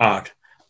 8,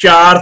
4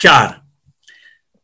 4।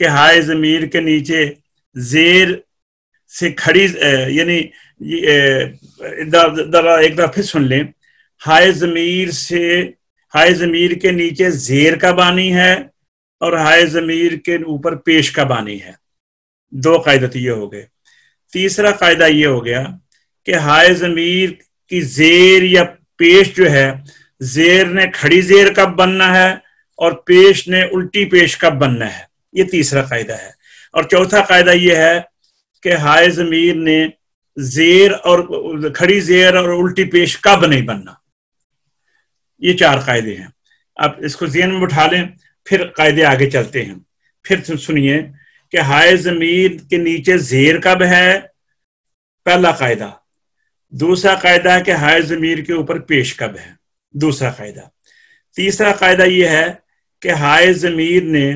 کہ ہائے ضمیر کے نیچے زیر سے کھڑی یعنی ایک دفعہ پھر سن لیں، ہائے ضمیر کے نیچے زیر کا بانی ہے اور ہائے ضمیر کے اوپر پیش کا بانی ہے. دو قاعدے یہ ہو گئے. تیسرا قاعدہ یہ ہو گیا کہ ہائے ضمیر کی زیر یا پیش جو ہے، زیر نے کھڑی زیر کب بننا ہے اور پیش نے الٹی پیش کب بننا ہے. یہ تیسرا قاعدہ ہے. اور چوتھا قاعدہ یہ ہے کہ ہائے ضمیر نے زیر اور کھڑی زیر اور الٹی پیش کب نہیں بننا. یہ چار قاعدے ہیں. اب اس کو ذہن میں بٹھا لیں، پھر قاعدے آگے چلتے ہیں. پھر سنیے کہ ہائے ضمیر کے نیچے زیر کب ہے، پہلا قاعدہ. دوسرا قاعدہ ہے کہ ہائے ضمیر کے اوپر پیش کب ہے، دوسرا قاعدہ. تیسرا قاعدہ یہ ہے کہ ہائے ضمیر نے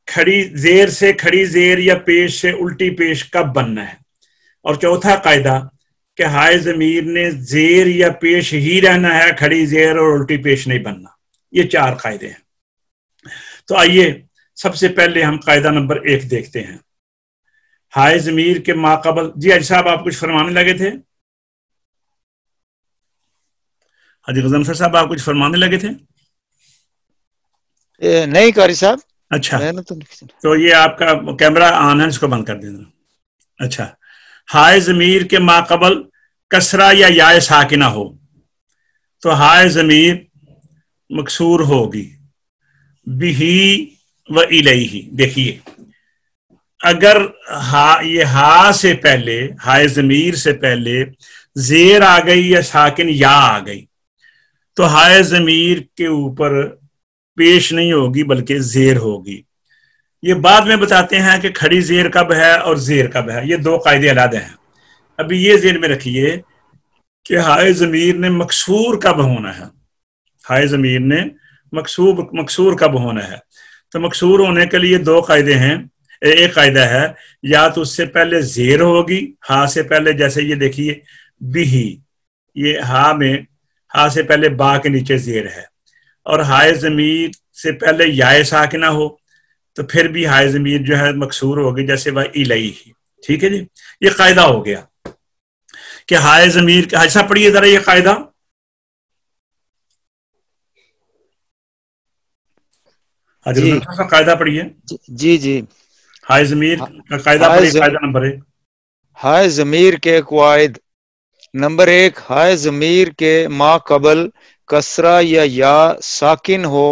کھڑی زیر سے کھڑی زیر یا پیش سے الٹی پیش کب بننا ہے. اور چوتھا قاعدہ کہ ہائے ضمیر نے زیر یا پیش ہی رہنا ہے، کھڑی زیر اور الٹی پیش نہیں بننا. یہ چار قاعدے ہیں. تو آئیے سب سے پہلے ہم قاعدہ نمبر 1 دیکھتے ہیں. ہائے ضمیر کے ماقبل. جی حاجی صاحب آپ کچھ فرمانے لگے تھے؟ حاجی غضنفر صاحب آپ کچھ فرمانے لگے تھے؟ نہیں قاری صاحب. اچھا تو یہ آپ کا کیمرہ آن ہے، اس کو بند کر دینا. اچھا، ہائے ضمیر کے ماقبل کسرہ یا یا ساکنہ ہو تو ہائے ضمیر مکسور ہوگی بہی و الیہ. دیکھیے اگر یہ ہا سے پہلے، ہائے ضمیر سے پہلے زیر آ گئی یا ساکن یا آ گئی تو ہائے ضمیر کے اوپر پیش نہیں ہوگی بلکہ زیر ہوگی. یہ بعد میں بتاتے ہیں کہ کھڑی زیر کب ہے اور زیر کب ہے. یہ دو قاعدے علیحدہ ہیں. ابھی یہ ذہن میں رکھیے کہ ہائے ضمیر نے مکسور کب ہونا ہے. ہائے ضمیر نے مکسور کب ہونا ہے. تو مکسور ہونے کے لیے دو قاعدے ہیں. ایک قاعدہ ہے یا تو اس سے پہلے زیر ہوگی، ہا سے پہلے، جیسے یہ دیکھیے بھی، یہ ہا سے پہلے با کے نیچے زیر ہے. اور ہائے ضمیر سے پہلے یا ساکنہ ہو تو پھر بھی ہائے ضمیر جو ہے مکسور ہوگی، جیسے وہ الیہ. ٹھیک ہے جی، یہ قاعدہ ہو گیا کہ ہائے ضمیر. حاجی صاحب پڑھیے ذرا یہ قاعدہ. جی قاعدہ پڑھیے. جی جی ہائے ضمیر کا قاعدہ پڑھیے. قاعدہ نمبر 1. ہائے ضمیر کے قواعد. نمبر 1، ہائے ضمیر کے ما قبل کسرہ یا ساکن ہو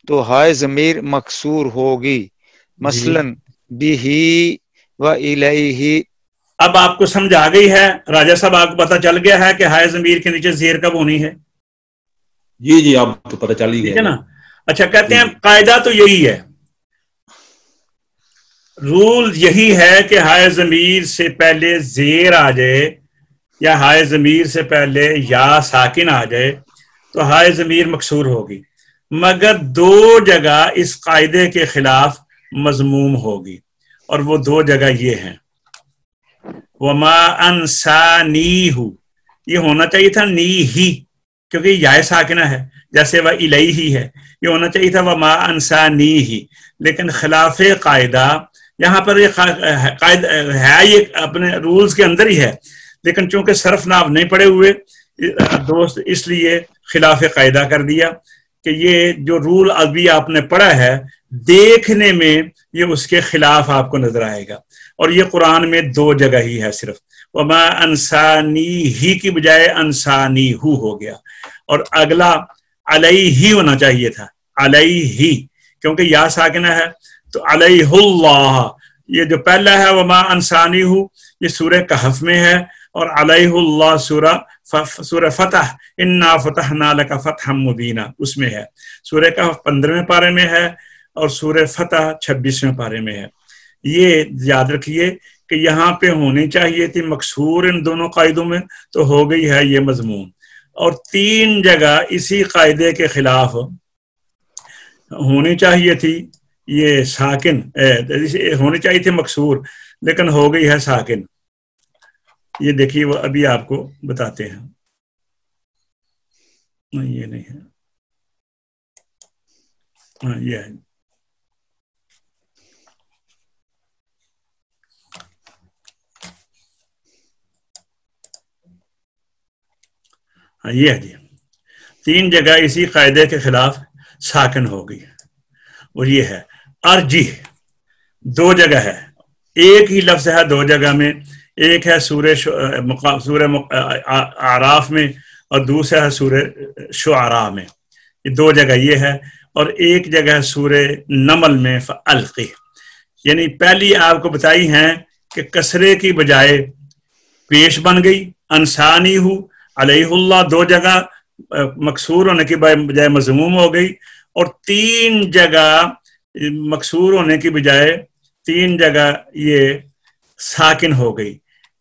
تو ہائے ضمیر مکسور ہوگی. مثلا بھی و الیہ. اب آپ کو سمجھ آ گئی ہے راجہ صاحب؟ آپ کو پتہ چل گیا ہے کہ ہائے ضمیر کے نیچے زیر کب ہونی ہے؟ جی آپ کو پتہ چل ہی گیا. ٹھیک ہے نا. اچھا، کہتے ہیں قاعدہ تو یہی ہے، رول یہی ہے کہ ہائے ضمیر سے پہلے زیر آ جائے یا ہائے ضمیر سے پہلے یا ساکن آ جائے تو ہائے ضمیر مکسور ہوگی. مگر دو جگہ اس قاعدے کے خلاف مذموم ہوگی، اور وہ دو جگہ یہ ہیں. وما انسانیہ، یہ ہونا چاہیے تھا نی ہی، کیونکہ یہ ساکنہ ہے، جیسے وہ الیہ ہے. یہ ہونا چاہیے تھا وما انسانیہ. لیکن خلاف قاعدہ یہاں پر یہ قاعدہ ہے، یہ اپنے رولز کے اندر ہی ہے، لیکن چونکہ صرف ناف نہیں پڑے ہوئے دوست، اس لیے خلاف قاعدہ کر دیا کہ یہ جو رول ابھی آپ نے پڑھا ہے دیکھنے میں یہ اس کے خلاف آپ کو نظر آئے گا. اور یہ قرآن میں دو جگہ ہی ہے صرف. وما انسانی ہی کی بجائے انسانی ہو گیا. اور اگلا علیہ ہونا چاہیے تھا، علیہ، کیونکہ یا ساکنہ ہے. تو علیہ اللہ، یہ جو پہلا ہے وما انسانی یہ سورہ کہف میں ہے، اور علیہ اللہ سورہ فتح انا فتحنا لک فتحا مبینا اس میں ہے. سورہ کہف 15ویں پارے میں ہے اور سورہ فتح 26ویں پارے میں ہے. یہ یاد رکھیے کہ یہاں پہ ہونی چاہیے تھی مکسور ان دونوں قاعدوں میں، تو ہو گئی ہے یہ مضمون. اور 3 جگہ اسی قاعدے کے خلاف ہونی چاہیے تھی یہ ساکن، ہونی چاہیے تھی مکسور، لیکن ہو گئی ہے ساکن. یہ دیکھیے وہ ابھی آپ کو بتاتے ہیں. یہ نہیں ہے، یہ ہے. ہاں یہ ہے جی، 3 جگہ اسی قاعدے کے خلاف ساکن ہوگی، اور یہ ہے ارجح، 2 جگہ ہے، ایک ہی لفظ ہے 2 جگہ میں، ایک ہے سورہ اعراف میں اور دوسرا ہے سورہ شعراء میں، یہ 2 جگہ یہ ہے، اور ایک جگہ ہے سورہ نمل میں فَأَلْقِهْ، یعنی پہلی آپ کو بتائی ہیں کہ کسرے کی بجائے پیش بن گئی، انسانی ہو علیہ اللہ 2 جگہ مکسور ہونے کی بجائے مضموم ہو گئی، اور 3 جگہ مکسور ہونے کی بجائے 3 جگہ یہ ساکن ہو گئی،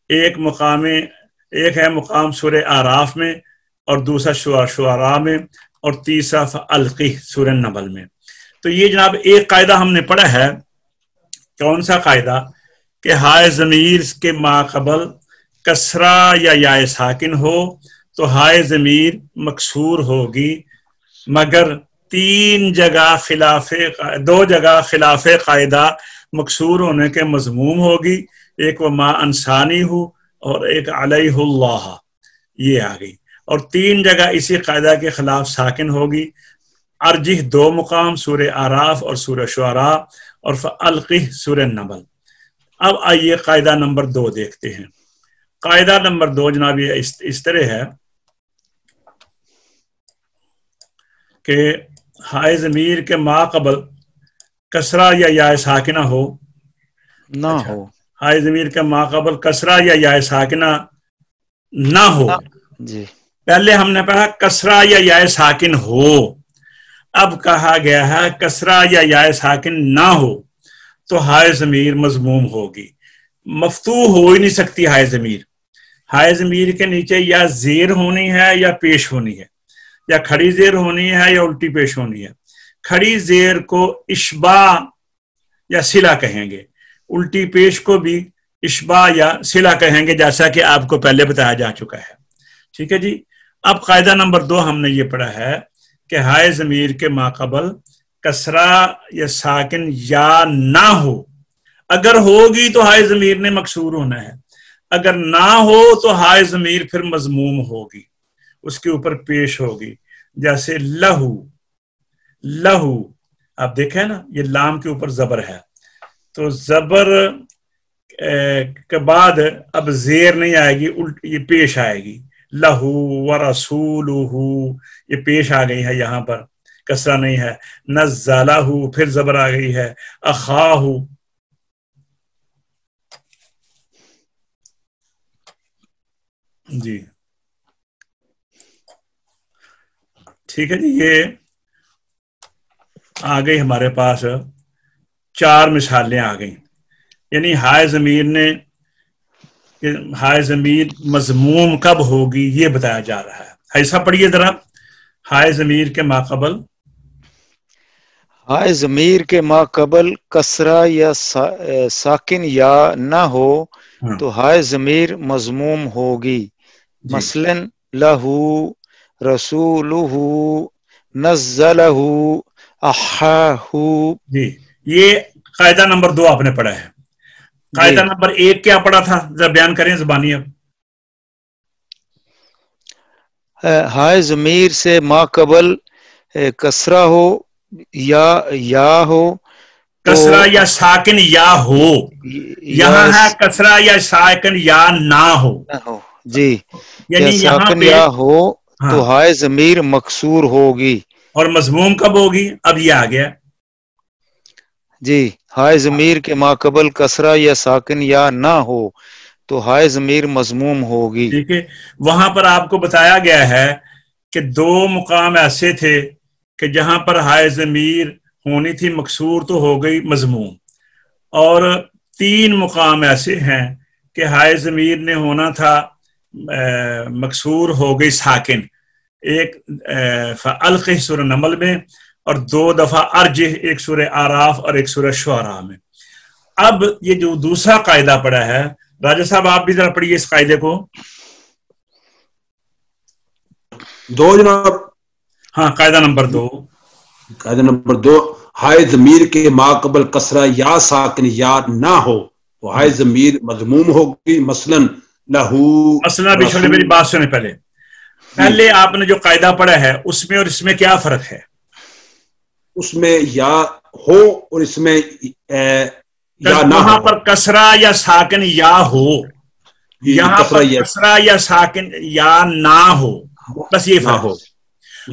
ایک ہے مقام سورہ اعراف میں، اور دوسرا شعراء میں، اور تیسرا فَأَلْقِهْ سورہ نمل میں۔ تو یہ جناب ایک قاعدہ ہم نے پڑھا ہے، کون سا قاعدہ؟ کہ ہائے ضمیر کے ماقبل کسرہ یا یا ساکن ہو تو ہائے ضمیر مکسور ہوگی، مگر 2 جگہ خلاف قاعدہ مکسور ہونے کے مضموم ہوگی، ایک وما انسانی ہو اور ایک علیہ اللہ، یہ آ گئی، اور 3 جگہ اسی قاعدہ کے خلاف ساکن ہوگی، ارجح 2 مقام سورہ اعراف اور سورہ شعراء، اور فَأَلْقِهْ سورہ نمل۔ اب آئیے قاعدہ نمبر 2 دیکھتے ہیں۔ قاعدہ نمبر 2 جناب یہ اس طرح ہے کہ ہائے ضمیر کے ما قبل کسرہ یا یا ساکنہ ہو، نہ ہو، ہائے ضمیر کے ما قبل کسرہ یا یا ساکنہ نہ ہو۔ جی پہلے ہم نے پڑھا کسرہ یا یا ساکن ہو، اب کہا گیا ہے کسرہ یا یا ساکن نہ ہو تو ہائے ضمیر مضموم ہوگی، مفتوح ہو ہی نہیں سکتی ہائے ضمیر۔ ہائے ضمیر کے نیچے یا زیر ہونی ہے یا پیش ہونی ہے، یا کھڑی زیر ہونی ہے یا الٹی پیش ہونی ہے۔ کھڑی زیر کو اشباع یا صلہ کہیں گے، الٹی پیش کو بھی اشباع یا صلہ کہیں گے، جیسا کہ آپ کو پہلے بتایا جا چکا ہے۔ ٹھیک ہے جی، اب قاعدہ نمبر 2 ہم نے یہ پڑھا ہے کہ ہائے ضمیر کے ماقبل کسرہ یا ساکن یا نہ ہو، اگر ہوگی تو ہائے ضمیر نے مکسور ہونا ہے، اگر نہ ہو تو ہائے ضمیر پھر مضموم ہوگی، اس کے اوپر پیش ہوگی، جیسے لہو، لہو آپ دیکھیں نا یہ لام کے اوپر زبر ہے، تو زبر کے بعد اب زیر نہیں آئے گی، یہ پیش آئے گی، لہو ورسولہ، یہ پیش آ گئی ہے، یہاں پر کسرہ نہیں ہے، نزلہ پھر زبر آ گئی ہے، اخاہ، جی ٹھیک ہے جی۔ یہ آ گئی ہمارے پاس 4 مثالیں آ گئیں، یعنی ہائے ضمیر نے ہائے ضمیر مضموم کب ہوگی یہ بتایا جا رہا ہے۔ ایسا پڑھیے ذرا، ہائے ضمیر کے ماقبل، ہائے ضمیر کے ماقبل کسرہ یا ساکن یا نہ ہو تو ہائے ضمیر مضموم ہوگی، مثلاً لہو، رسولہ، نزلہ، احاہ۔ جی یہ قاعدہ نمبر 2 آپ نے پڑھا ہے۔ قاعدہ نمبر 1 کیا پڑھا تھا، ذرا بیان کریں زبانی اب۔ ہائے ضمیر سے ماقبل کسرہ ہو یا ہو، کسرہ یا ساکن یا ہو، یہاں ہے کسرہ یا ساکن یا نہ ہو، جی، یعنی یہاں ساکن پہ یا ہو تو ہائے ضمیر مکسور ہوگی، اور مضموم کب ہوگی، اب یہ آ گیا جی، ہائے ضمیر کے ماقبل کسرہ یا ساکن یا نہ ہو تو ہائے ضمیر مضموم ہوگی۔ ٹھیک ہے، وہاں پر آپ کو بتایا گیا ہے کہ 2 مقام ایسے تھے کہ جہاں پر ہائے ضمیر ہونی تھی مکسور تو ہو گئی مضموم، اور 3 مقام ایسے ہیں کہ ہائے ضمیر نے ہونا تھا مکسور ہو گئی ساکن، ایک فَأَلْقِهْ سورہ نمل میں، اور 2 دفعہ ارجح، ایک سورہ اعراف اور ایک سورہ شعراء میں۔ اب یہ جو دوسرا قاعدہ پڑا ہے، راجہ صاحب آپ بھی ذرا پڑھیے اس قاعدے کو۔ 2 جناب، ہاں قاعدہ نمبر 2، قاعدہ نمبر 2، ہائے ضمیر کے ماقبل کسرہ یا ساکن یا نہ ہو تو ہائے ضمیر مضموم ہوگی، مثلاً لہو، مثلا بھی چھوڑے، میری بات سنیں پہلے، پہلے آپ نے جو قاعدہ پڑھا ہے اس میں اور اس میں کیا فرق ہے؟ اس میں یا ہو اور اس میں یا نہ وہاں ہو. پر کسرہ یا ساکن یا ہو، یہاں پر کسرہ یا ساکن یا نہ ہو، بس یہ فرق ہو.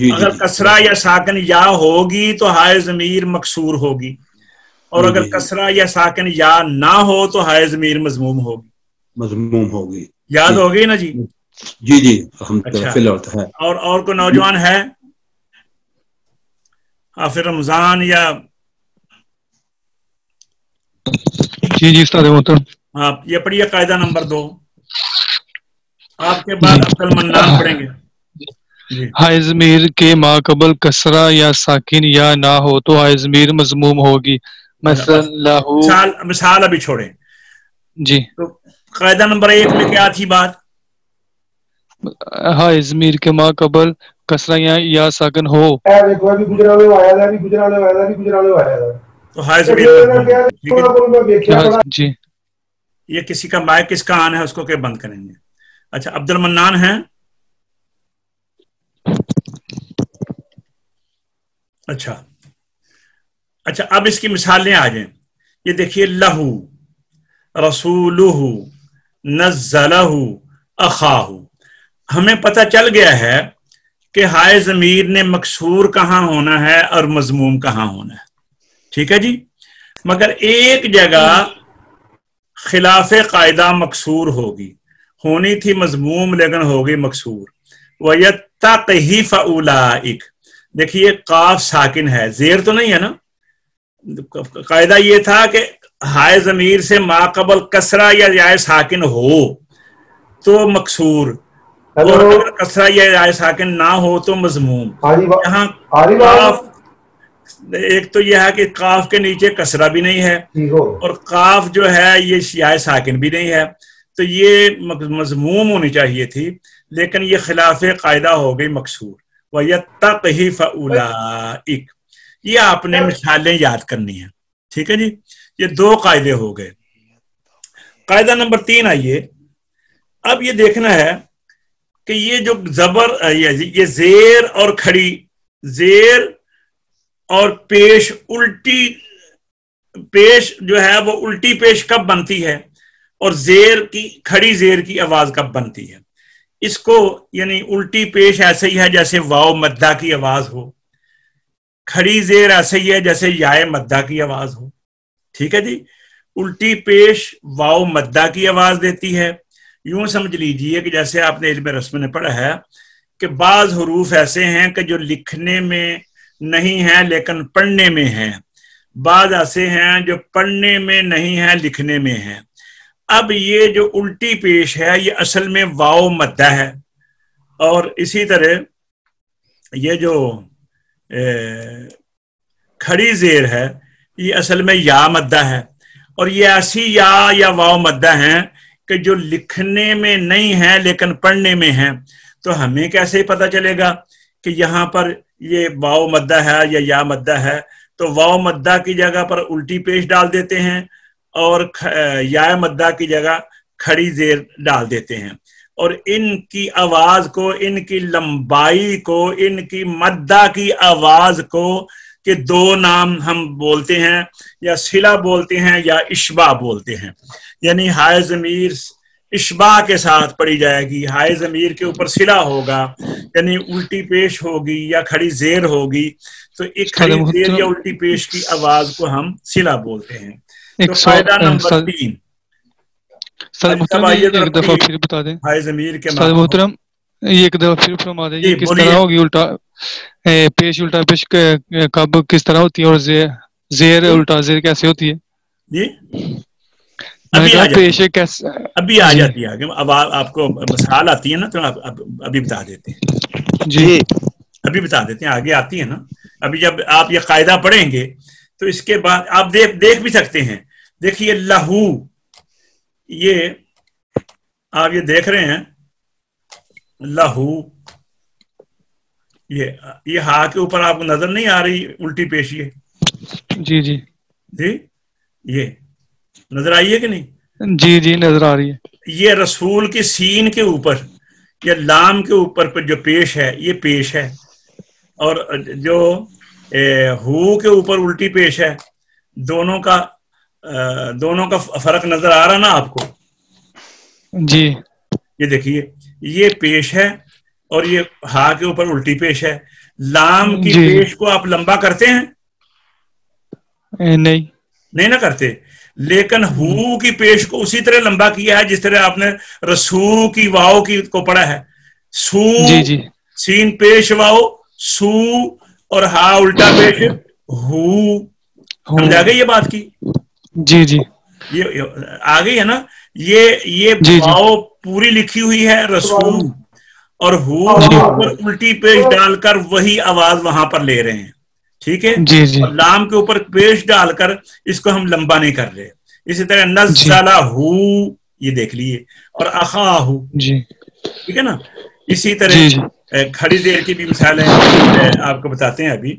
اگر کسرہ یا ساکن یا ہوگی تو ہائے ضمیر مکسور ہوگی، اور اگر کسرہ یا ساکن یا نہ ہو تو ہائے ضمیر مضموم ہوگی. مضموم ہوگی. یاد ہوگی نا جی؟ جی جی. اچھا. اور کوئی نوجوان ہے حافظ رمضان یا جی استاد محترم. آپ یہ پڑھیے قاعدہ نمبر 2. آپ کے بعد عبد المنان پڑھیں گے. جی. ہائے ضمیر کے ما قبل کسرہ یا ساکن یا نہ ہو تو ہائے ضمیر مضموم ہوگی. مثال ابھی چھوڑیں. جی. تو قاعدہ نمبر 1 میں کیا تھی بات؟ ہائے ضمیر کے ما قبل کسرہ یا ساکن ہو تو ہائے ضمیر. جی. یہ کسی کا مائک کس کا آن ہے اس کو کہ بند کریں گے. اچھا عبد المنان ہے. اچھا اب اس کی مثالیں آ جائیں. یہ دیکھیے لہو، رسولہ، نزلہ، اخاہ. ہمیں پتہ چل گیا ہے کہ ہائے ضمیر نے مکسور کہاں ہونا ہے اور مضموم کہاں ہونا ہے. ٹھیک ہے جی. مگر ایک جگہ خلاف قاعدہ مکسور ہوگی، ہونی تھی مضموم لیکن ہوگی مکسور. وَيَتَّقِهِ فَأُولَئِكَ. دیکھیے قاف ساکن ہے، زیر تو نہیں ہے نا. قاعدہ یہ تھا کہ ہائے ضمیر سے ما قبل کسرہ یا یائے ساکن ہو تو مکسور، اور اگر کسرہ یا یائے ساکن نہ ہو تو مضموم. یہاں قاف ایک تو یہ ہے کہ قاف کے نیچے کسرہ بھی نہیں ہے، اور قاف جو ہے یہ یائے ساکن بھی نہیں ہے، تو یہ مضموم ہونی چاہیے تھی، لیکن یہ خلاف قاعدہ ہو گئی مکسور. وَيَتَّقِهِ فَأُولَئِكَ. یہ آپ نے مثالیں یاد کرنی ہیں. ٹھیک ہے جی. یہ 2 قاعدے ہو گئے. قاعدہ نمبر 3 آئیے. اب یہ دیکھنا ہے کہ یہ جو زبر یہ زیر اور کھڑی، زیر اور پیش، الٹی پیش جو ہے وہ الٹی پیش کب بنتی ہے، اور زیر کی کھڑی زیر کی آواز کب بنتی ہے. اس کو یعنی الٹی پیش ایسے ہی ہے جیسے واو مدہ کی آواز ہو، کھڑی زیر ایسے ہی ہے جیسے یائے مدہ کی آواز ہو. ٹھیک ہے جی. الٹی پیش واو مدہ کی آواز دیتی ہے. یوں سمجھ لیجئے کہ جیسے آپ نے علم رسم نے پڑھا ہے کہ بعض حروف ایسے ہیں کہ جو لکھنے میں نہیں ہیں لیکن پڑھنے میں ہیں، بعض ایسے ہیں جو پڑھنے میں نہیں ہیں لکھنے میں ہیں. اب یہ جو الٹی پیش ہے یہ اصل میں واو مدہ ہے، اور اسی طرح یہ جو کھڑی زیر ہے یہ اصل میں یا مدہ ہے، اور یہ ایسی یا واو مدہ ہیں کہ جو لکھنے میں نہیں ہیں لیکن پڑھنے میں ہیں. تو ہمیں کیسے پتہ چلے گا کہ یہاں پر یہ واو مدہ ہے یا یا مدہ ہے؟ تو واو مدہ کی جگہ پر الٹی پیش ڈال دیتے ہیں، اور یا مدہ کی جگہ کھڑی زیر ڈال دیتے ہیں، اور ان کی آواز کو، ان کی لمبائی کو، ان کی مدہ کی آواز کو کہ 2 نام ہم بولتے ہیں، یا صلہ بولتے ہیں یا اشباع بولتے ہیں. یعنی ہائے ضمیر اشباع کے ساتھ پڑھی جائے گی، ہائے ضمیر کے اوپر صلہ ہوگا، یعنی الٹی پیش ہوگی یا کھڑی زیر ہوگی. تو ایک کھڑی زیر یا الٹی پیش کی آواز کو ہم صلہ بولتے ہیں. تو قاعدہ نمبر 3. ایک دفعہ پھر بتا دیں ہائے ضمیر کے محترم، یہ ایک دفعہ پھر فرما دیں یہ کس طرح ہوگی الٹا پیش الٹا پیش کب کس طرح ہوتی ہے، اور زیر الٹا زیر کیسے ہوتی ہے؟ جی ابھی آ جاتی ہے. اب آپ کو مثال آتی ہے نا تو ابھی بتا دیتے ہیں. جی ابھی بتا دیتے ہیں، آگے آتی ہے نا. ابھی جب آپ یہ قاعدہ پڑھیں گے تو اس کے بعد آپ دیکھ بھی سکتے ہیں. دیکھیے لہو، یہ آپ یہ دیکھ رہے ہیں لہو، یہ ہا کے اوپر آپ کو نظر نہیں آ رہی الٹی پیش؟ یہ جی جی جی یہ نظر آئی ہے کہ نہیں؟ جی جی نظر آ رہی ہے. یہ رسول کی سین کے اوپر یہ لام کے اوپر پہ جو پیش ہے یہ پیش ہے، اور جو ہو کے اوپر الٹی پیش ہے، دونوں کا فرق نظر آ رہا نا آپ کو؟ جی یہ دیکھیے، یہ پیش ہے اور یہ ہا کے اوپر الٹی پیش ہے. لام کی جی پیش کو آپ لمبا کرتے ہیں؟ نہیں نہ کرتے، لیکن ہو کی پیش کو اسی طرح لمبا کیا ہے جس طرح آپ نے رسو کی واؤ کی کو پڑھا ہے. سو جی جی سین پیش واؤ سو، اور ہا الٹا پیش ہو. سمجھا گئی یہ بات کی؟ جی جی یہ آ گئی ہے نا؟ یہ جی جی واؤ پوری لکھی ہوئی ہے رسو، اور ہو جی پر الٹی پیش ڈال کر وہی آواز وہاں پر لے رہے ہیں، ٹھیک ہے؟ جی جی اور لام کے اوپر پیش ڈال کر اس کو ہم لمبا نہیں کر رہے. اسی طرح جی نزلہ ہو، یہ دیکھ لیے، اور اخاہ، جی ٹھیک ہے نا؟ اسی طرح جی جی کھڑی زیر کی بھی مثالیں آپ کو بتاتے ہیں ابھی.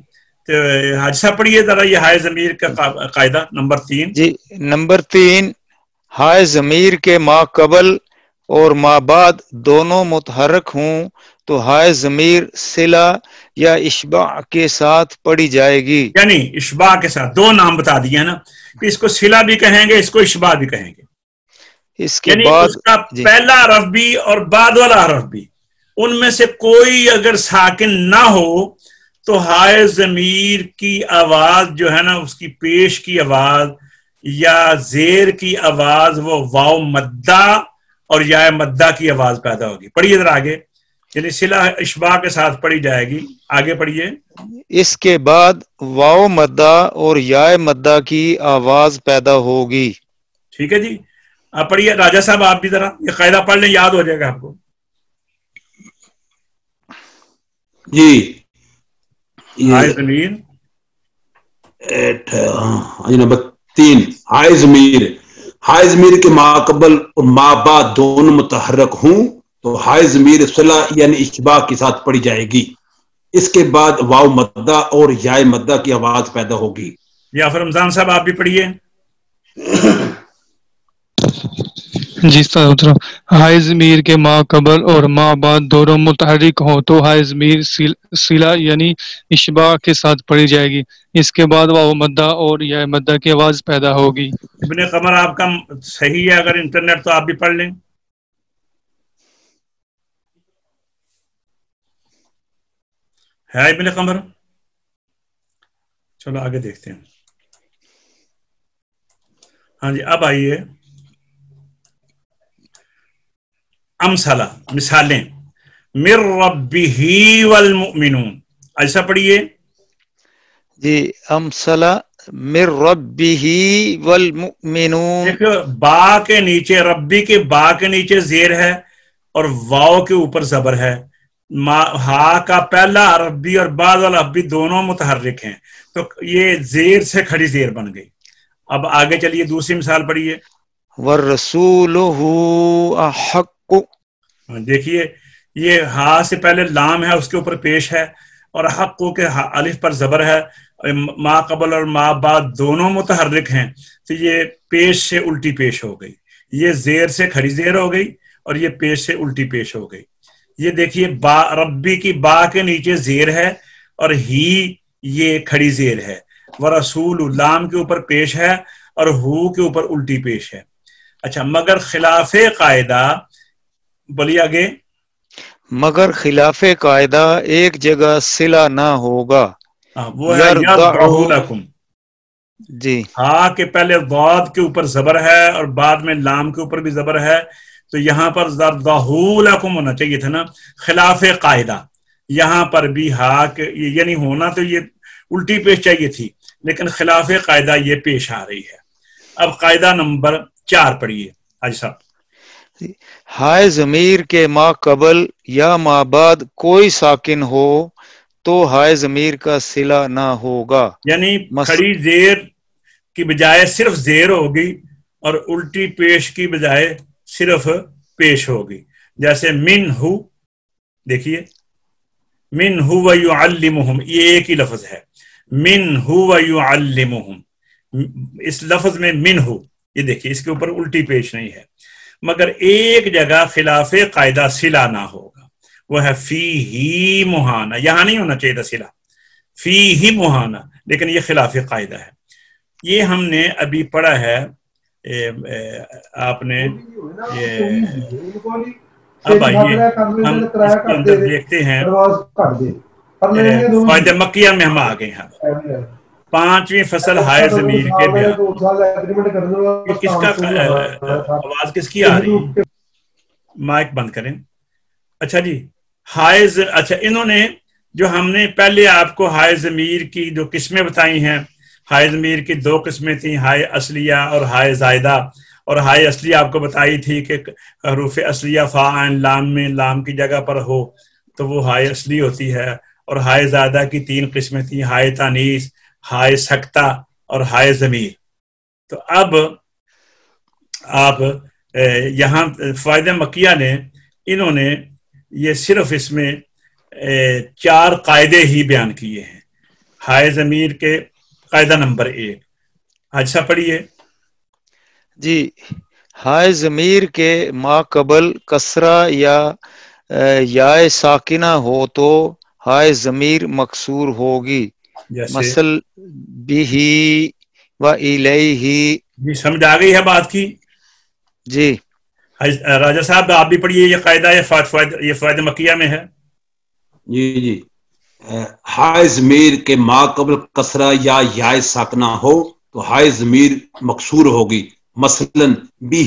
تو حاجی صاحب پڑھیے ذرا یہ ہائے ضمیر کا قاعدہ نمبر 3. جی نمبر 3، ہائے ضمیر کے ما قبل اور ما بعد دونوں متحرک ہوں تو ہائے ضمیر صلہ یا اشباع کے ساتھ پڑھی جائے گی. یعنی اشباع کے ساتھ، دو نام بتا دیے نا کہ اس کو صلہ بھی کہیں گے، اس کو اشباع بھی کہیں گے. اس کے یعنی بعد اس کا جی پہلا حرف بھی اور بعد والا حرف بھی، ان میں سے کوئی اگر ساکن نہ ہو تو ہائے ضمیر کی آواز جو ہے نا، اس کی پیش کی آواز یا زیر کی آواز، وہ واو مدہ اور یا مدہ کی آواز پیدا ہوگی. پڑھیے ذرا آگے، یعنی صلہ اشباع کے ساتھ پڑھی جائے گی. آگے پڑھیے. اس کے بعد واو مدہ اور یا مدہ کی آواز پیدا ہوگی. ٹھیک ہے جی. آپ پڑھیے راجہ صاحب، آپ بھی ذرا یہ قاعدہ پڑھ لیں، یاد ہو جائے گا آپ کو. جی ہائے ضمیر نمبر 3، ہائے ضمیر کے ما قبل اور ما بعد دونوں متحرک ہوں تو ہائے ضمیر صلہ یعنی اشباع کے ساتھ پڑھی جائے گی. اس کے بعد واو مدہ اور یا مدہ کی آواز پیدا ہوگی. یا پھر رمضان صاحب آپ بھی پڑھیے. جی ہائے ضمیر کے ما قبل اور ما بعد دونوں متحرک ہوں تو ہائے ضمیر صلہ یعنی اشباع کے ساتھ پڑھی جائے گی. اس کے بعد واو مدہ اور یا مدہ کی آواز پیدا ہوگی. ابن قمر آپ کا صحیح ہے، اگر انٹرنیٹ تو آپ بھی پڑھ لیں. ہے ابن قمر؟ چلو آگے دیکھتے ہیں. ہاں جی، اب آئیے امثلہ، مثالیں. من ربہ والمؤمنون، ایسا پڑھیے. جی امثلہ من ربہ والمؤمنون. دیکھو با کے نیچے، ربی کے با کے نیچے زیر ہے اور واو کے اوپر زبر ہے. ہا کا پہلا حرف بھی اور بعد والا حرف بھی دونوں متحرک ہیں، تو یہ زیر سے کھڑی زیر بن گئی. اب آگے چلیے دوسری مثال پڑھیے. وَرَسُولُهُ أَحَقُّ. دیکھیے یہ ہا سے پہلے لام ہے، اس کے اوپر پیش ہے، اور حق کے الف پر زبر ہے. ما قبل اور ما بعد دونوں متحرک ہیں، تو یہ پیش سے الٹی پیش ہو گئی. یہ زیر سے کھڑی زیر ہو گئی اور یہ پیش سے الٹی پیش ہو گئی. یہ دیکھیے با، ربی کی با کے نیچے زیر ہے اور ہی یہ کھڑی زیر ہے. ورسول لام کے اوپر پیش ہے اور ہو کے اوپر الٹی پیش ہے. اچھا، مگر خلاف قاعدہ، بولیے آگے. مگر خلاف قاعدہ ایک جگہ صلہ نہ ہوگا. وہ ہے یرضعہ لکم. جی ہا کے پہلے ضاد کے اوپر زبر ہے اور بعد میں لام کے اوپر بھی زبر ہے، تو یہاں پر یرضعہ لکم ہونا چاہیے تھا نا. خلاف قاعدہ یہاں پر بھی ہا کے یعنی ہونا تو یہ الٹی پیش چاہیے تھی، لیکن خلاف قاعدہ یہ پیش آ رہی ہے. اب قاعدہ نمبر 4 پڑھیے حاجی صاحب. ہائے ضمیر کے ما قبل یا ما بعد کوئی ساکن ہو تو ہائے ضمیر کا صلہ نہ ہوگا. یعنی کھڑی زیر کی بجائے صرف زیر ہوگی اور الٹی پیش کی بجائے صرف پیش ہوگی. جیسے من ہو، دیکھیے من ہو ویعلمہم، یہ ایک ہی لفظ ہے. من ہو ویعلمہم، اس لفظ میں من ہو، یہ دیکھیے اس کے اوپر الٹی پیش نہیں ہے، مگر ایک جگہ خلاف قاعدہ صلہ نہ ہوگا. وہ ہے فی ہی مہانا، یہاں نہیں ہونا چاہیے تھا صلہ، فی ہی مہانا، لیکن یہ خلاف قاعدہ ہے. یہ ہم نے ابھی پڑھا ہے، آپ نے اب آئیے ہم اس کے اندر دیکھتے ہیں فائدہ مکیہ میں ہم آ گئے ہیں. 5ویں فصل ہائے ضمیر کے بیان. یہ کس کا آواز کس کی آ رہی ہے؟ مائک بند کریں. اچھا جی، حائز، اچھا انہوں نے جو ہم نے پہلے آپ کو ہائے ضمیر کی جو قسمیں بتائی ہیں، ہائے ضمیر کی 2 قسمیں تھیں، ہائے اصلیہ اور ہائے زائدہ. اور ہائے اصلیہ آپ کو بتائی تھی کہ حروف اصلیہ فا عین لام میں لام کی جگہ پر ہو تو وہ ہائے اصلی ہوتی ہے. اور ہائے زائدہ کی 3 قسمیں تھیں، ہائے تانیث، ہائے سکتہ اور ہائے ضمیر. تو اب آپ یہاں فائدہ مکیہ نے انہوں نے یہ صرف اس میں 4 قاعدے ہی بیان کیے ہیں. ہائے ضمیر کے قاعدہ نمبر 1 اچھا پڑھیے جی. ہائے ضمیر کے ما قبل کسرہ یا یا ساکنہ ہو تو ہائے ضمیر مکسور ہوگی، جیسے مثل بھی و الیہ. جی سمجھ آ گئی ہے بات کی؟ جی راجہ صاحب آپ بھی پڑھیے یہ قاعدہ، یہ فائدہ مکیہ میں ہے. جی ہائے ضمیر کے ما قبل کسرہ یا یا ساکنہ ہو تو ہائے ضمیر مکسور ہوگی، مثلا بھی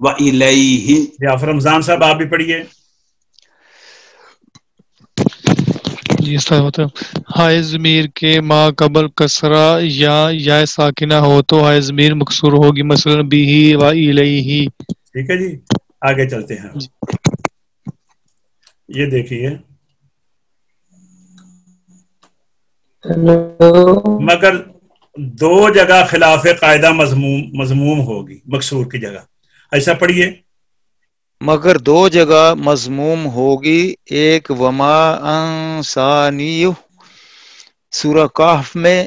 و الیہ. آپ رمضان صاحب آپ بھی پڑھیے. جی صاحب، ہائے ضمیر کے ما قبل کسرہ یا ساکنہ ہو تو ہائے ضمیر مکسور ہوگی، مثلا بھی و الیہ. ٹھیک ہے جی، آگے چلتے ہیں. یہ دیکھیے، مگر 2 جگہ خلاف قاعدہ مضموم ہوگی مکسور کی جگہ. ایسا پڑھیے. مگر 2 جگہ مضموم ہوگی، ایک وما انسانیہ سورہ کہف میں،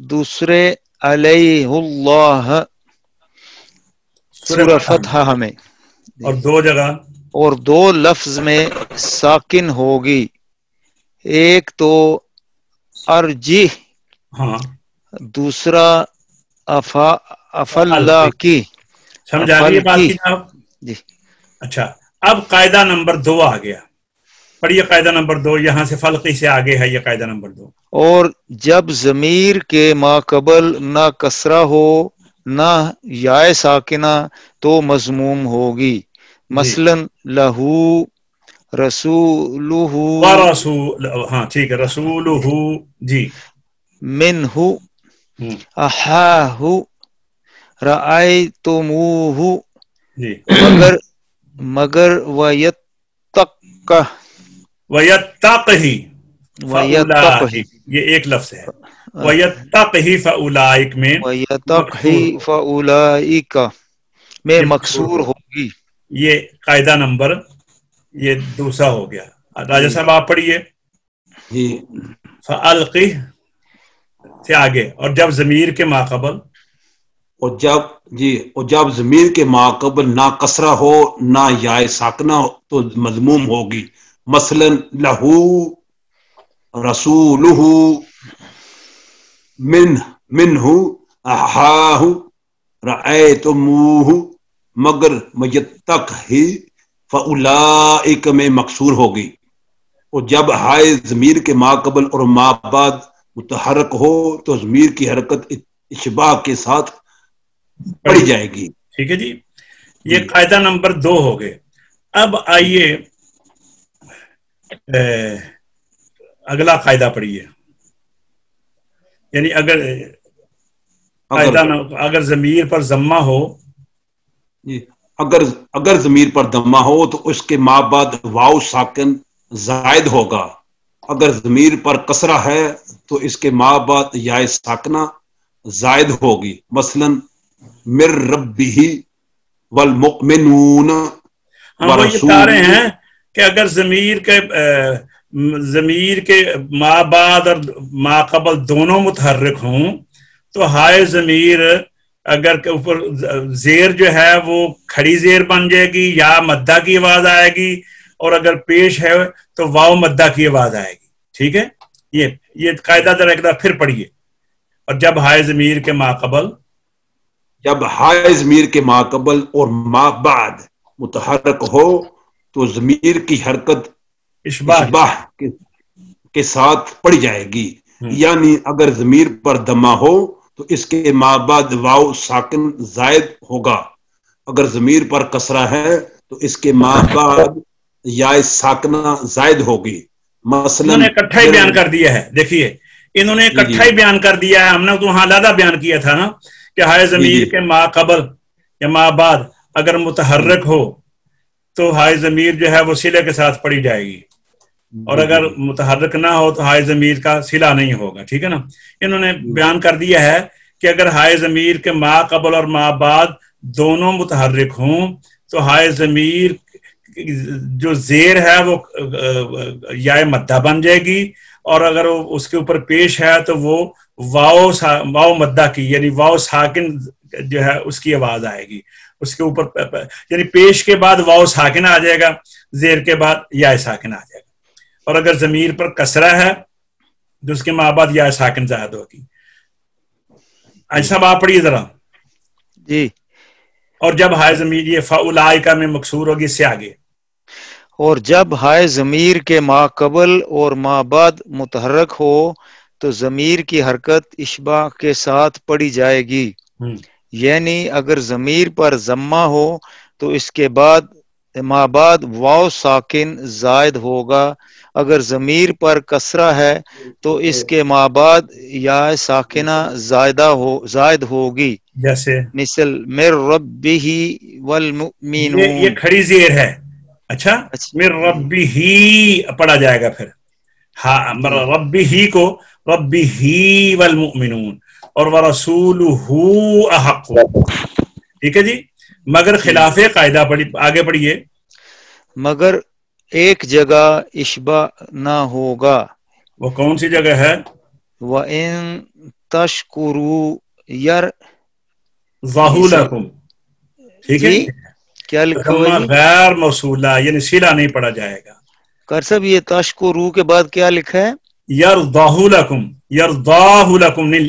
دوسرے علیہ اللہ سورہ فتح میں. اور 2 جگہ اور 2 لفظ میں ساکن ہوگی، ایک تو ارجی، ہاں دوسرا افلا کی. سمجھ آ گئی بات کی جناب؟ جی اچھا، اب قاعدہ نمبر 2 آ گیا. پڑھیے قاعدہ نمبر 2، یہاں سے فلقی سے آگے ہے یہ قاعدہ نمبر 2. اور جب ضمیر کے ماقبل نہ کسرہ ہو نہ یا ساکنہ تو مضموم ہوگی، مثلا لہو، رسولہ، ورسول، ہاں ٹھیک ہے، رسولہ، جی، منہ، احاہ، رأیتموہ. جی، مگر ویتق، وَيَتَّقْهِ ویتقہ، فَأُولَٰئِکَ، یہ ایک لفظ ہے. وَيَتَّقْهِ فَأُولَٰئِکَ میں ویتقہ مکسور، فأولئک میں یہ مکسور ہوگی. یہ قاعدہ نمبر یہ 2 ہو گیا. راجہ صاحب آپ پڑھیے. جی فَأَلْقِهْ سے آگے، اور جب ضمیر کے ماقبل، اور جب ضمیر کے ماقبل نہ کسرہ ہو نہ یا ساکنہ ہو تو مضموم ہوگی، مثلا لہو، رسولہ، منہ، احاہ، رأیتموہ. مگر میتقہ فاولئک میں مکسور ہوگی. اور جب ہائے ضمیر کے ماقبل اور ما بعد متحرک ہو تو ضمیر کی حرکت اشباع کے ساتھ پڑھی جائے گی. ٹھیک ہے جی، یہ قاعدہ نمبر 2 ہو گئے. اب آئیے اگلا قاعدہ پڑھیے. یعنی اگر ضمیر پر ضمہ ہو، اگر ضمیر پر ضمہ ہو تو اس کے ما بعد واو ساکن زائد ہوگا. اگر ضمیر پر کسرہ ہے تو اس کے ما بعد یا ساکنہ زائد ہوگی، مثلا مر ربہ والمؤمنون. ہم وہ یہ بتا رہے ہیں کہ اگر ضمیر کے ما بعد اور ما قبل دونوں متحرک ہوں تو ہائے ضمیر اگر اوپر زیر جو ہے وہ کھڑی زیر بن جائے گی یا مدہ کی آواز آئے گی، اور اگر پیش ہے تو واو مدہ کی آواز آئے گی. ٹھیک ہے, یہ قاعدہ ذرا ایک دفعہ پھر پڑھیے. اور جب ہائے ضمیر کے ماقبل, جب ہائے ضمیر کے ماقبل اور ما بعد متحرک ہو تو ضمیر کی حرکت اشباہ کے ساتھ پڑی جائے گی. یعنی اگر ضمیر پر دمہ ہو تو اس کے ما بعد واو ساکن زائد ہوگا. اگر ضمیر پر کسرہ ہے تو اس کے ما بعد یا ساکنہ زائد ہوگی. مثلا انہوں نے اکٹھا ہی بیان کر دیا ہے. دیکھیے انہوں نے اکٹھا ہی بیان کر دیا ہے. ہم نے تو وہاں علیحدہ بیان کیا تھا نا کہ ہائے ضمیر کے ما قبل یا ما بعد اگر متحرک ہو تو ہائے ضمیر جو ہے وہ صلے کے ساتھ پڑھی جائے گی, اور اگر متحرک نہ ہو تو ہائے ضمیر کا صلہ نہیں ہوگا. ٹھیک ہے نا. انہوں نے بیان کر دیا ہے کہ اگر ہائے ضمیر کے ما قبل اور ما بعد دونوں متحرک ہوں تو ہائے ضمیر جو زیر ہے وہ یا مدہ بن جائے گی, اور اگر اس کے اوپر پیش ہے تو وہ واو مدہ کی یعنی واو ساکن جو ہے اس کی آواز آئے گی. اس کے اوپر یعنی پیش کے بعد واو ساکن آ جائے گا, زیر کے بعد یا ساکن آ جائے گا. اور اگر ضمیر پر کسرہ ہے تو اس کے ماں بعد یا ساکن زائد ہوگی. ایسا آپ پڑھیے ذرا. جی. اور جب ہائے ضمیر یہ فاولائکا میں مکسور ہوگی, اس سے آگے. اور جب ہائے ضمیر کے ما قبل اور ما بعد متحرک ہو تو ضمیر کی حرکت اشباع کے ساتھ پڑی جائے گی. یعنی اگر ضمیر پر ضمہ ہو تو اس کے بعد ما بعد واو ساکن زائد ہوگا. اگر ضمیر پر کسرہ ہے تو اس کے ما بعد یا ساکنہ زائد ہوگی. جیسے مثل مر ربہ والمؤمنون, یہ کھڑی زیر ہے. اچھا, مر ربی ہی پڑھا جائے گا پھر. ہاں ربی ہی کو ربی ہی والمؤمنون اور ورسولہ احق. ٹھیک ہے جی. مگر خلاف قاعدہ آگے پڑھیے. مگر ایک جگہ اشباع نہ ہوگا. وہ کون سی جگہ ہے؟ وَإِن تَشْكُرُوا ظَاهُ لَكُمْ. ٹھیک ہے, کیا لکھا ہوا ہے؟ غیر موصولہ یعنی صلہ نہیں پڑھا جائے گا. کر صاحب یہ تشکرو کے بعد کیا لکھا ہے؟ یرضاہ لکم, یرضاہ لکم نہیں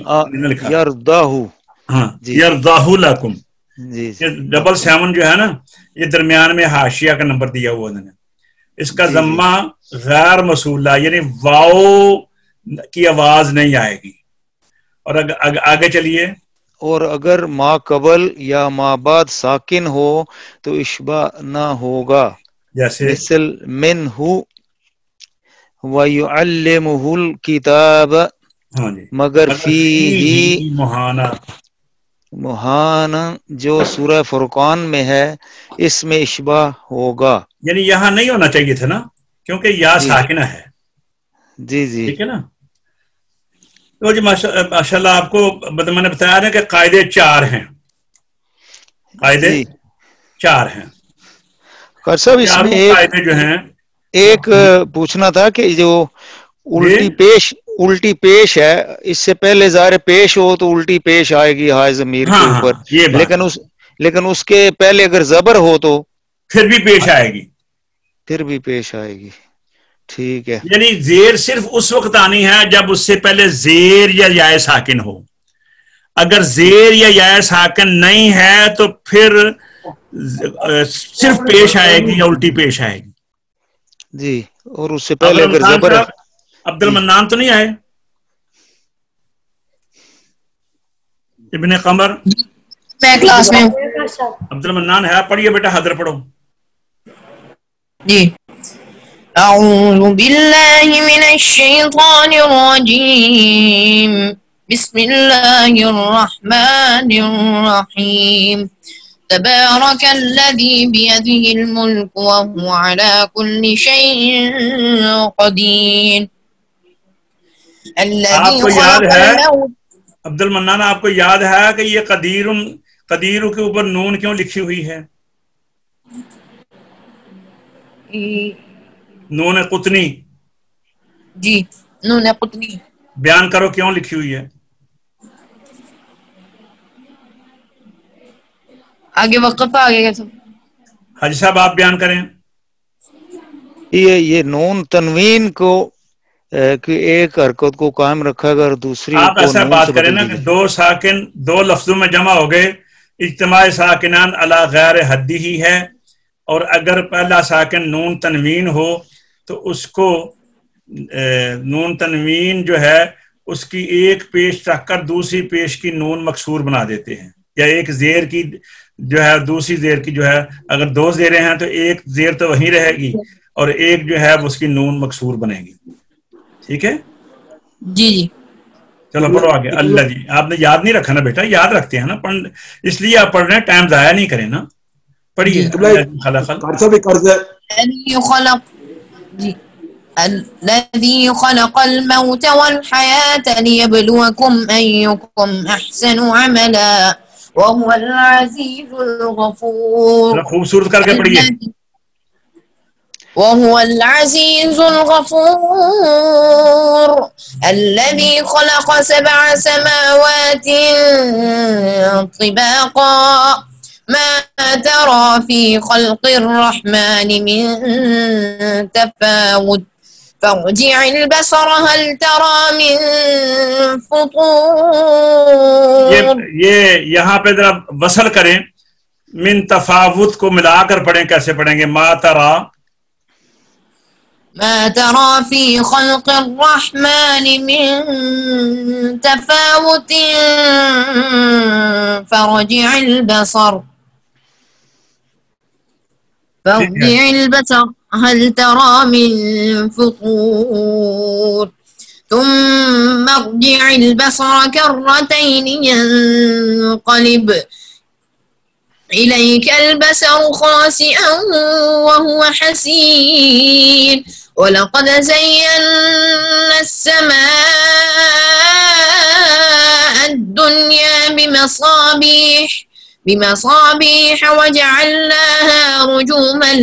لکھا, یرضاہ. ہاں جی یرضاہ لکم. جی یہ 77 جو ہے نا یہ درمیان میں حاشیہ کا نمبر دیا ہوا انہوں نے. اس کا ضمہ غیر موصولہ یعنی واو کی آواز نہیں آئے گی. اور آگے چلیے. اور اگر ما قبل یا ما بعد ساکن ہو تو اشباع نہ ہوگا. جیسے مثل منہ وَيُعَلِّمُهُ الْكِتَابَ, ہاں جی, مگر فیہ مہانا جو سورہ فرقان میں ہے اس میں اشباع ہوگا. یعنی یہاں نہیں ہونا چاہیے تھا نا کیونکہ یا ساکنہ ہے. جی جی ٹھیک ہے نا. تو جی ماشاء اللہ آپ کو میں نے بتایا نا کہ قاعدے 4 ہیں. قاعدے 4 ہیں. صاحب اس میں قاعدے جو ہیں ایک پوچھنا تھا کہ جو الٹی پیش ہے اس سے پہلے ظاہر پیش ہو تو الٹی پیش آئے گی ہائے ضمیر کے اوپر, لیکن اس کے پہلے اگر زبر ہو تو پھر بھی پیش آئے گی. پھر بھی پیش آئے گی. ٹھیک ہے. یعنی زیر صرف اس وقت آنی ہے جب اس سے پہلے زیر یا یا ساکن ہو. اگر زیر یا یا ساکن نہیں ہے تو پھر صرف پیش آئے گی یا الٹی پیش آئے گی. جی. اور اس سے پہلے اگر زبر عبد المنان تو نہیں آئے؟ ابن قمر میں کلاس میں عبد المنان ہے. پڑھیے بیٹا, حاضر پڑھو. جی. اعوذ باللہ من الشیطان الرجیم, بسم اللہ الرحمن الرحیم. تبارک الذی بیدہ الملک وهو علی کل شیء قدیر. آپ کو یاد ہے عبد المنان, آپ کو یاد ہے کہ یہ قدیر کے اوپر نون کیوں لکھی ہوئی ہے؟ نون قطنی. جی نون قطنی. بیان کرو کیوں لکھی ہوئی ہے؟ آگے وقف آ گیا سب. حاجی صاحب آپ بیان کریں. یہ نون تنوین کو کہ ایک حرکت کو قائم رکھا اگر دوسری آپ کو ایسا نون بات سے کریں بدل نا دی کہ جائے. دو ساکن دو لفظوں میں جمع ہو گئے، اجتماع ساکنان علی غیر حدی ہی ہے، اور اگر پہلا ساکن نون تنوین ہو تو اس کو نون تنوین جو ہے اس کی ایک پیش رکھ کر دوسری پیش کی نون مکسور بنا دیتے ہیں، یا ایک زیر کی جو ہے دوسری زیر کی جو ہے، اگر دو زیریں ہیں تو ایک زیر تو وہیں رہے گی اور ایک جو ہے اس کی نون مکسور بنے گی. ٹھیک ہے، جی جی چلو پڑھو آگے. اللہ جی آپ نے یاد نہیں رکھا نا بیٹا، یاد رکھتے ہیں نا، اس لیے آپ پڑھ رہے ہیں، ٹائم ضائع نہیں کریں نا. پڑھیے. الذي خلق جی الذي خلق الموت والحياة ليبلوكم أيكم أحسن عملا وهو العزيز الغفور. خوبصورت کر کے پڑھیے. وهو العزيز الغفور الذي خلق 7 سماوات طباقا ما ترى في خلق الرحمن من تفاوت فارجع البصر هل ترى من فطور. یہ یہاں پہ ذرا وصل کریں، من تفاوت کو ملا کر پڑھیں. کیسے پڑھیں گے؟ ما ترى في خلق الرحمن من تفاوت فارجع البصر هل ترى من فطور ثم ارجع البصر كرتين ينقلب إليك البصر خاسئا وهو حسير ولقد زينا السماء الدنيا بمصابيح وجعلناها رجوما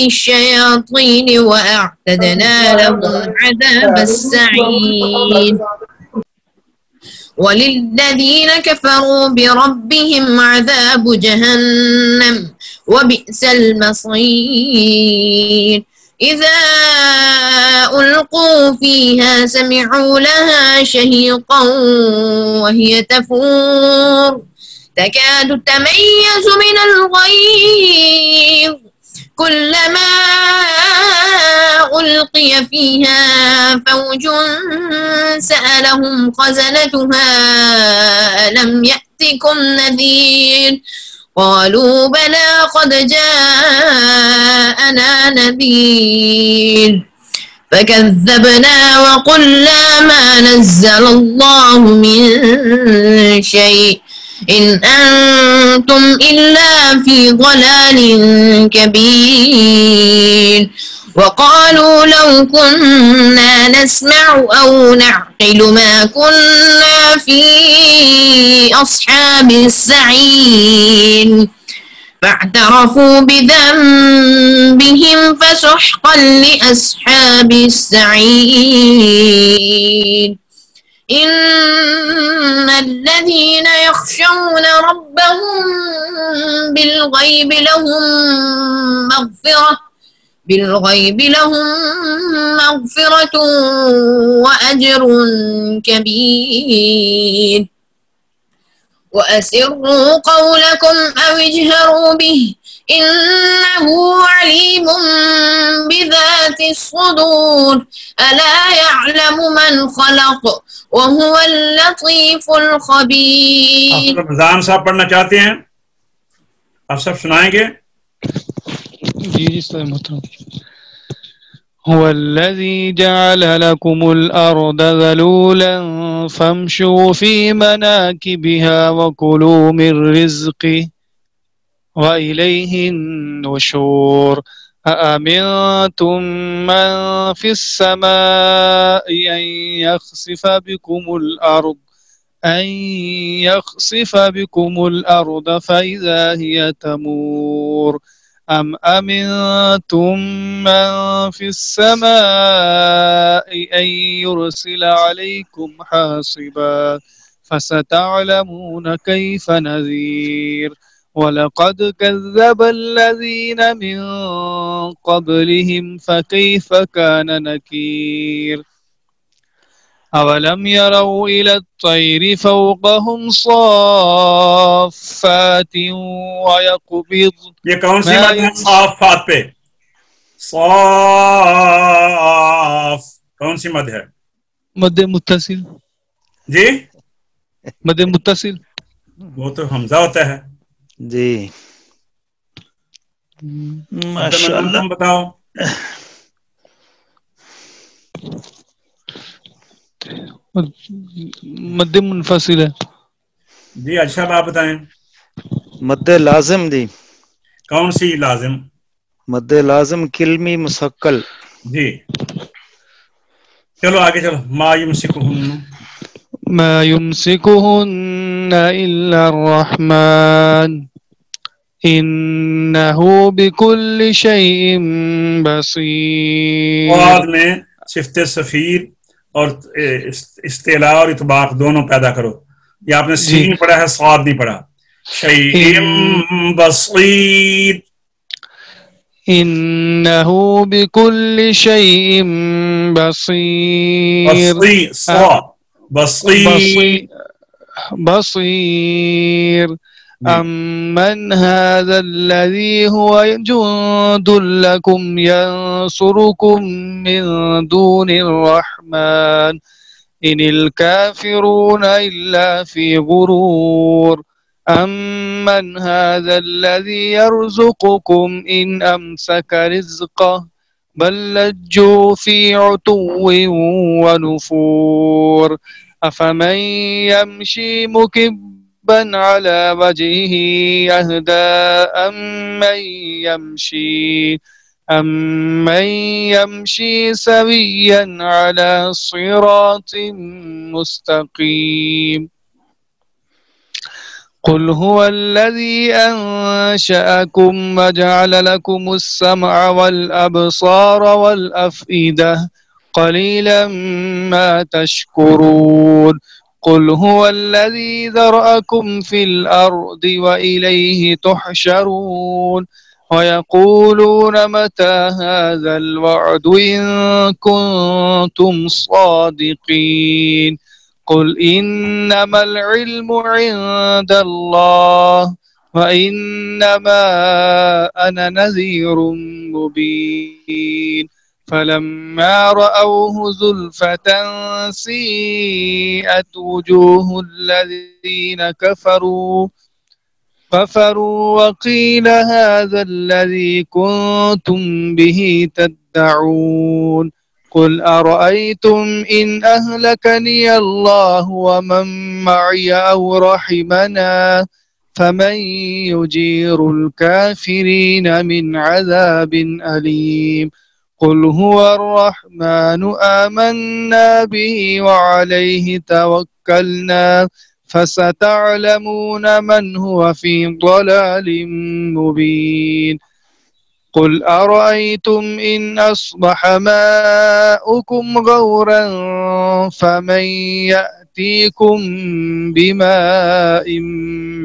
للشياطين وأعتدنا لهم عذاب السعير. وللذين كفروا بربهم عذاب جهنم وبئس المصير. إذا ألقوا فيها سمعوا لها شهيقا وهي تفور تكاد تميز من الغيظ كلما ألقي فيها فوج سألهم خزنتها ألم يأتكم نذير قالوا بلى قد جاءنا نذير فكذبنا وقلنا ما نزل الله من شيء إن أنتم إلا في ضلال كبير. وقالوا لو كنا نسمع أو نعقل ما كنا في أصحاب السعير فاعترفوا بذنبهم فسحقا لأصحاب السعير. إن الذين يخشون ربهم بالغيب لهم مغفرة وأجر كبير. وأسروا قولكم أو اجهروا به إنه عليم بذات الصدور ألا يعلم من خلق وهو اللطيف الخبير. رمضان صاحب پڑھنا چاہتے ہیں؟ آپ سب سنائیں گے؟ جی محترم. هو الذي جعل لكم الأرض ذلولا فامشوا في مناكبها وكلوا من رزقه وإليه النشور. أأمنتم من في السماء أن يخسف بكم الأرض فإذا هي تمور أم أمنتم من في السماء أن يرسل عليكم حاصبا فستعلمون كيف نذير. وَلَقَدْ كَذَّبَ الَّذِينَ مِن قَبْلِهِمْ فَكَيْفَ كَانَ نَكِيرِ أَوَلَمْ يَرَوْا إِلَى الطَّيْرِ فَوْقَهُمْ صَافَّاتٍ وَيَقْبِضْ یہ کون سی مد ہے صافات پہ؟ صاف کون سی مد ہے؟ مد متصل. جی مد متصل وہ تو حمزہ ہوتا ہے. جی ماشاء اللہ. تم بتاؤ. مد منفصل ہے. جی اچھا آپ بتائیں. مد لازم دی. کون سی لازم؟ مد لازم کلمی مسقل. جی چلو آگے چلو. ما یمسکہن ما يمسكهن إلا الرحمن إنه بكل شيء بصير. بعد میں صفت سفیر اور استعلاء اور اطباق دونوں پیدا کرو. یہ آپ نے سین پڑھا ہے، صاد نہیں پڑھا. شیء بصیر. إنه بكل شيء بصير. بصير. أمن هذا الذي هو جند لكم ينصركم من دون الرحمن إن الكافرون إلا في غرور. أمن هذا الذي يرزقكم إن أمسك رزقه بل لجوا في عتو ونفور. أفمن يمشي مكبا على وجهه أهدى أمن يمشي سويا على صراط مستقيم. قل هو الذي أنشأكم وجعل لكم السمع والأبصار والأفئدة قليلا ما تشكرون. قل هو الذي ذرأكم في الأرض وإليه تحشرون. ويقولون متى هذا الوعد إن كنتم صادقين. قل إنما العلم عند الله وإنما أنا نذير مبين. فلما رأوه زلفة سيئت وجوه الذين كفروا وقيل هذا الذي كنتم به تدعون. قل أرأيتم إن أهلكني الله ومن معي أو رحمنا فمن يجير الكافرين من عذاب أليم. قل هو الرحمن آمنا به وعليه توكلنا فستعلمون من هو في ضلال مبين. قل أرأيتم إن أصبح ماؤكم غورا فمن يأتيكم بماء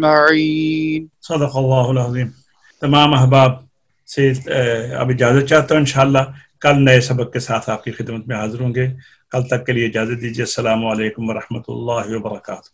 معين. صدق اللہ العظیم. تمام احباب سے اب اجازت چاہتا ہوں. انشاءاللہ کل نئے سبق کے ساتھ آپ کی خدمت میں حاضر ہوں گے. کل تک کے لیے اجازت دیجیے. السلام علیکم ورحمۃ اللہ وبرکاتہ.